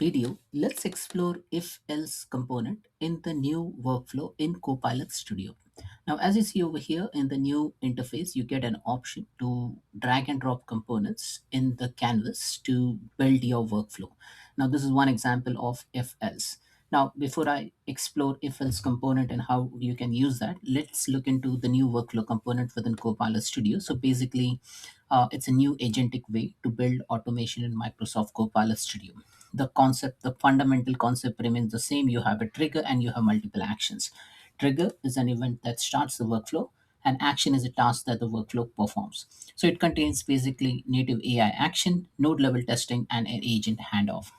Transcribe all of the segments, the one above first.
video, let's explore if-else component in the new workflow in Copilot Studio. Now, as you see over here in the new interface, you get an option to drag and drop components in the canvas to build your workflow. Now, this is one example of if-else. Now, before I explore if-else component and how you can use that, let's look into the new workflow component within Copilot Studio. So basically, it's a new agentic way to build automation in Microsoft Copilot Studio. The concept, the fundamental concept remains the same. You have a trigger and you have multiple actions. Trigger is an event that starts the workflow, and action is a task that the workflow performs. So it contains basically native AI action, node level testing, and an agent handoff.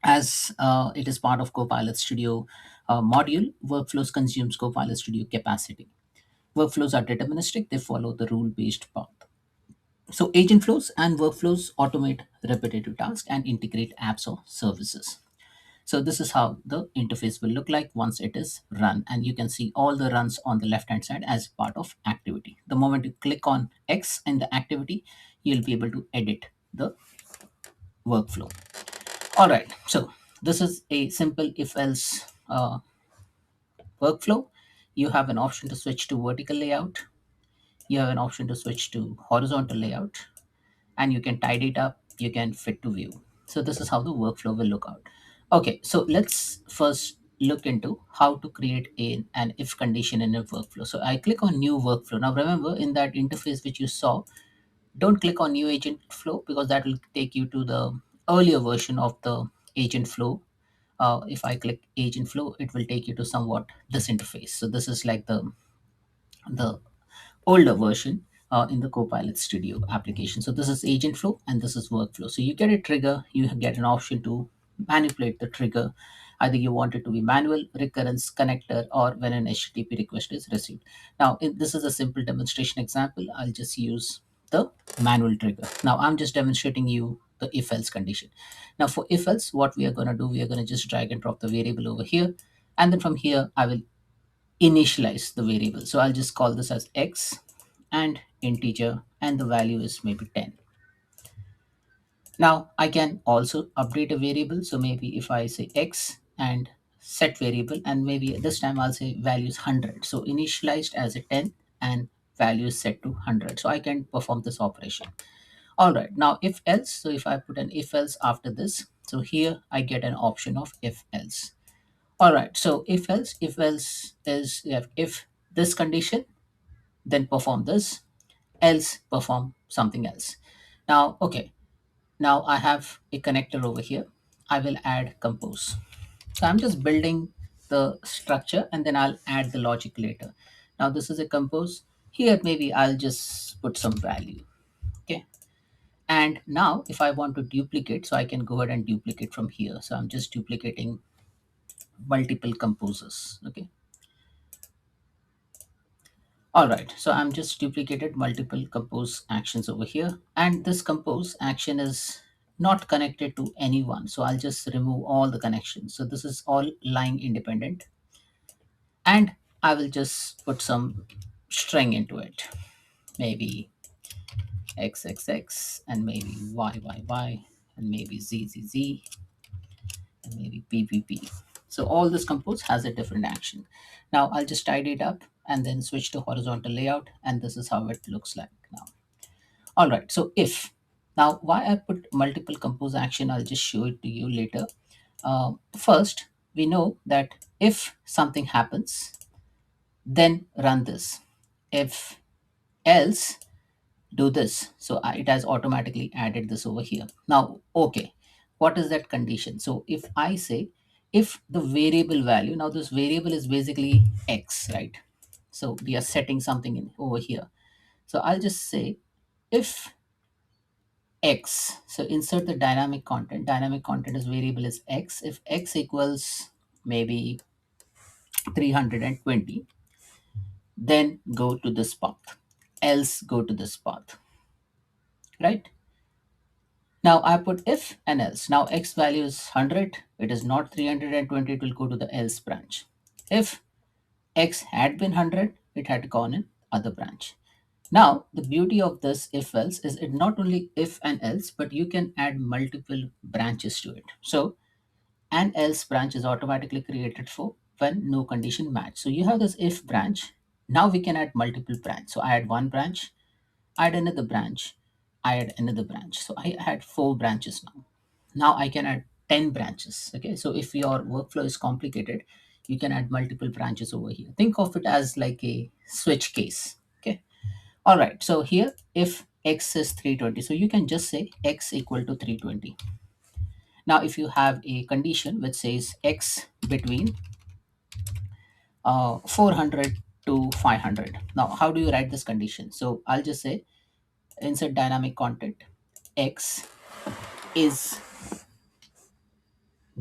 As it is part of Copilot Studio module, workflows consumes Copilot Studio capacity. Workflows are deterministic, they follow the rule based path. So agent flows and workflows automate repetitive tasks and integrate apps or services. So this is how the interface will look like once it is run. And you can see all the runs on the left hand side as part of activity. The moment you click on X in the activity, you'll be able to edit the workflow. All right. So this is a simple if else workflow. You have an option to switch to vertical layout. You have an option to switch to horizontal layout, and you can tidy it up, you can fit to view. So this is how the workflow will look out. Okay, so let's first look into how to create an if condition in a workflow. So I click on new workflow. Now remember, in that interface which you saw, don't click on new agent flow because that will take you to the earlier version of the agent flow. If I click agent flow, it will take you to somewhat this interface. So this is like the older version in the Copilot Studio application. So this is agent flow and this is workflow. So you get a trigger, you get an option to manipulate the trigger. Either you want it to be manual, recurrence, connector, or when an HTTP request is received. Now, this is a simple demonstration example. I'll just use the manual trigger. Now, I'm just demonstrating you the if else condition. Now, for if else, what we are going to do, we are going to just drag and drop the variable over here. And then from here, I will initialize the variable. So I'll just call this as x and integer, and the value is maybe 10. Now I can also update a variable. So maybe if I say x and set variable, and maybe this time I'll say value is 100. So initialized as a 10 and value is set to 100. So I can perform this operation. All right. Now if else, so if I put an if else after this, so here I get an option of if else. All right. So if else is if this condition, then perform this, else perform something else. Now, okay. Now I have a connector over here. I will add compose. So I'm just building the structure and then I'll add the logic later. Now this is a compose. Here maybe I'll just put some value. Okay. And now if I want to duplicate, so I can go ahead and duplicate from here. So I'm just duplicating multiple composes. Okay. All right, so I'm just duplicated multiple compose actions over here, and this compose action is not connected to anyone. So I'll just remove all the connections. So this is all line independent, and I will just put some string into it, maybe xxx, and maybe yyyy, and maybe zzz, and maybe ppp. So all this compose has a different action. Now I'll just tidy it up and then switch to horizontal layout, and this is how it looks like now. All right, so if now why I put multiple compose action, I'll just show it to you later. First, we know that if something happens, then run this. If else, do this. So it has automatically added this over here. Now, okay, what is that condition? So if I say, if the variable value, now this variable is basically x, right? So we are setting something in over here. So I'll just say if x, so insert the dynamic content. Dynamic content is variable is x. If x equals maybe 320, then go to this path, else go to this path, right? Now I put if and else. Now x value is 100, it is not 320, it will go to the else branch. If x had been 100, it had gone in other branch. Now the beauty of this if else is it not only if and else, but you can add multiple branches to it. So and else branch is automatically created for when no condition match. So you have this if branch. Now we can add multiple branch. So I add one branch, I add another branch, I add another branch. So I had four branches now. Now I can add 10 branches. Okay. So if your workflow is complicated, you can add multiple branches over here. Think of it as like a switch case. Okay. All right. So here, if x is 320, so you can just say x equal to 320. Now, if you have a condition which says x between 400 to 500. Now, how do you write this condition? So I'll just say insert dynamic content x is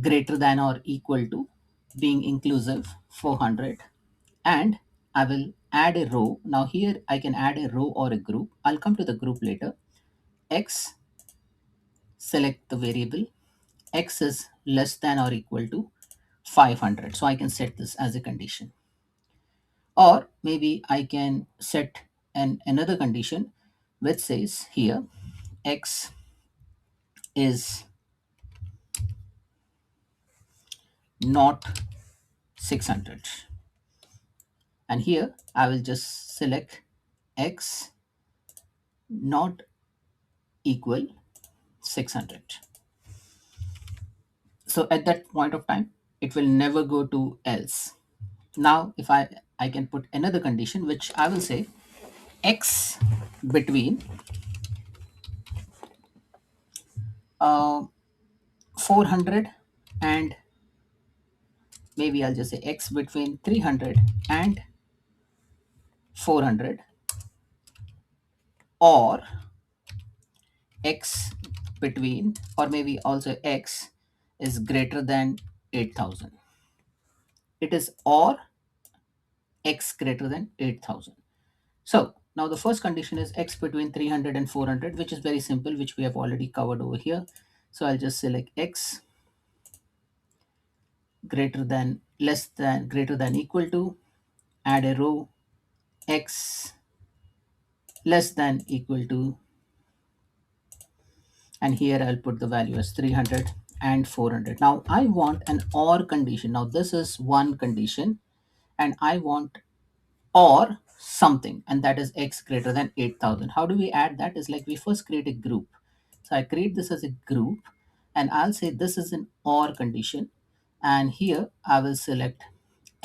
greater than or equal to being inclusive 400, and I will add a row. Now here I can add a row or a group. I'll come to the group later. X, select the variable. X is less than or equal to 500. So I can set this as a condition. Or maybe I can set another condition which says here x is not 600. And here I will just select x not equal 600. So at that point of time, it will never go to else. Now, if I can put another condition, which I will say x between 400 and maybe I'll just say x between 300 and 400, or x between, or maybe also x is greater than 8,000. It is or x greater than 8,000. So now the first condition is x between 300 and 400, which is very simple, which we have already covered over here. So I'll just select x greater than, less than, greater than, equal to, add a row, x less than equal to, and here I'll put the value as 300 and 400. Now I want an or condition. Now this is one condition, and I want or something, and that is x greater than 8,000. How do we add that? Is like we first create a group. So I create this as a group, and I'll say this is an or condition, and here I will select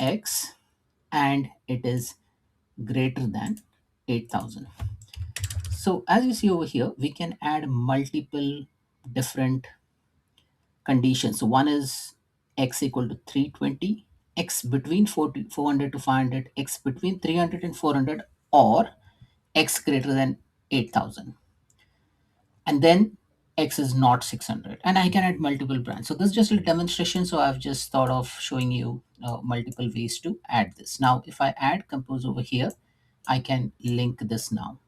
x and it is greater than 8,000. So as you see over here, we can add multiple different conditions. So one is x equal to 320, x between 400 to 500, x between 300 and 400, or x greater than 8,000. And then x is not 600. And I can add multiple brands. So this is just a demonstration. So I've just thought of showing you multiple ways to add this. Now, if I add compose over here, I can link this now.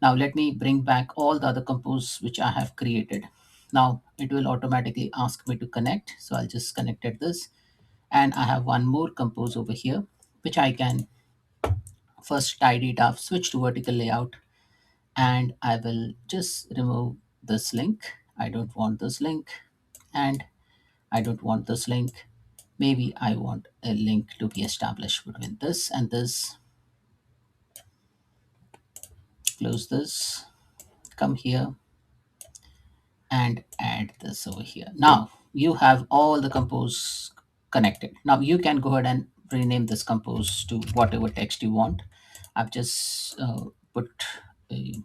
Now let me bring back all the other compose which I have created. Now it will automatically ask me to connect. So I'll just connected this. And I have one more compose over here, which I can first tidy it up, switch to vertical layout, and I will just remove this link. I don't want this link, and I don't want this link. Maybe I want a link to be established between this and this. Close this, come here, and add this over here. Now you have all the compose connected. Now you can go ahead and rename this compose to whatever text you want. I've just put a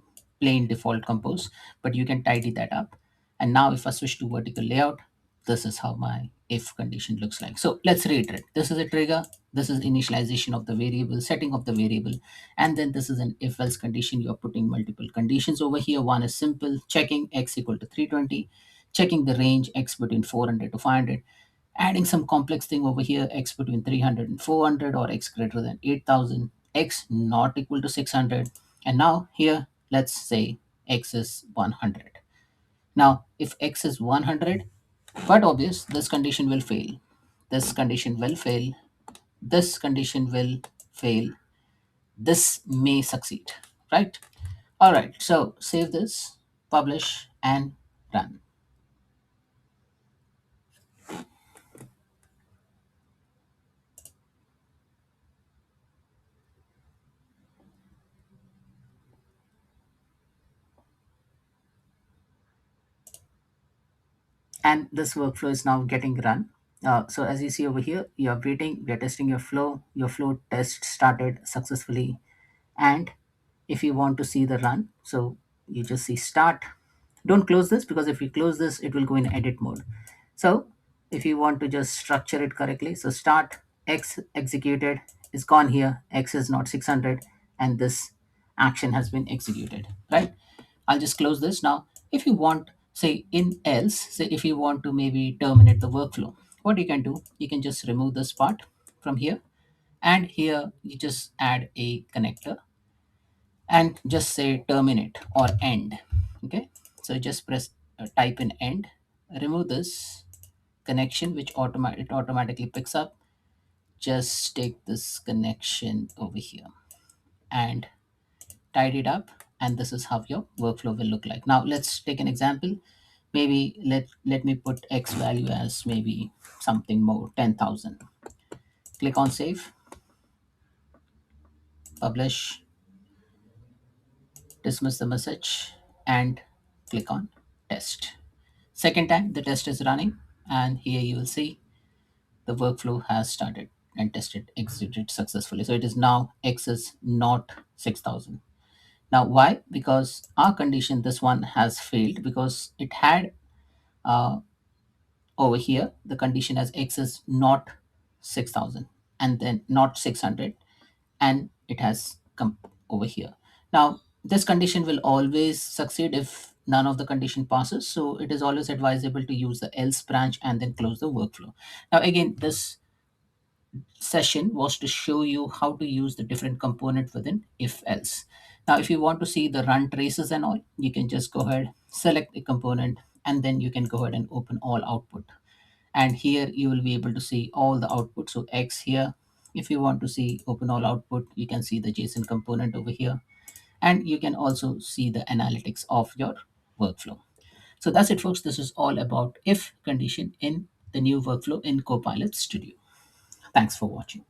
plain default compose, but you can tidy that up. And now if I switch to vertical layout, this is how my if condition looks like. So let's reiterate. This is a trigger. This is initialization of the variable, setting of the variable. And then this is an if else condition. You're putting multiple conditions over here. One is simple, checking x equal to 320, checking the range x between 400 to 500, adding some complex thing over here, x between 300 and 400, or x greater than 8,000, x not equal to 600. And now here, let's say x is 100. Now, if x is 100, but obvious, this condition will fail. This condition will fail. This condition will fail. This may succeed, right? All right, so save this, publish, and run. and this workflow is now getting run. So as you see over here, you are waiting, we are testing your flow test started successfully. And if you want to see the run, so you just see start. Don't close this, because if you close this it will go in edit mode. So if you want to just structure it correctly, so start, x executed is gone here, x is not 600, and this action has been executed, right? I'll just close this. Now if you want, say in else, say if you want to maybe terminate the workflow, what you can do, you can just remove this part from here, and here you just add a connector and just say terminate or end. Okay, so just press type in end, remove this connection which it automatically picks up. Just take this connection over here and tidy it up, and this is how your workflow will look like. Now let's take an example. Maybe let me put x value as maybe something more, 10,000. Click on save, publish, dismiss the message, and click on test. Second time the test is running, and here you will see the workflow has started and tested, executed successfully. So it is now x is not 6,000. Now why? Because our condition, this one has failed, because it had uh, over here the condition as x is not 6,000 and then not 600, and it has come over here. Now this condition will always succeed if none of the condition passes, so it is always advisable to use the else branch and then close the workflow. Now again, this session was to show you how to use the different component within if else. Now if you want to see the run traces and all, you can just go ahead, select a component, and then you can go ahead and open all output, and here you will be able to see all the output. So x here, if you want to see open all output, you can see the JSON component over here, and you can also see the analytics of your workflow. So that's it, folks. This is all about if condition in the new workflow in Copilot Studio. Thanks for watching.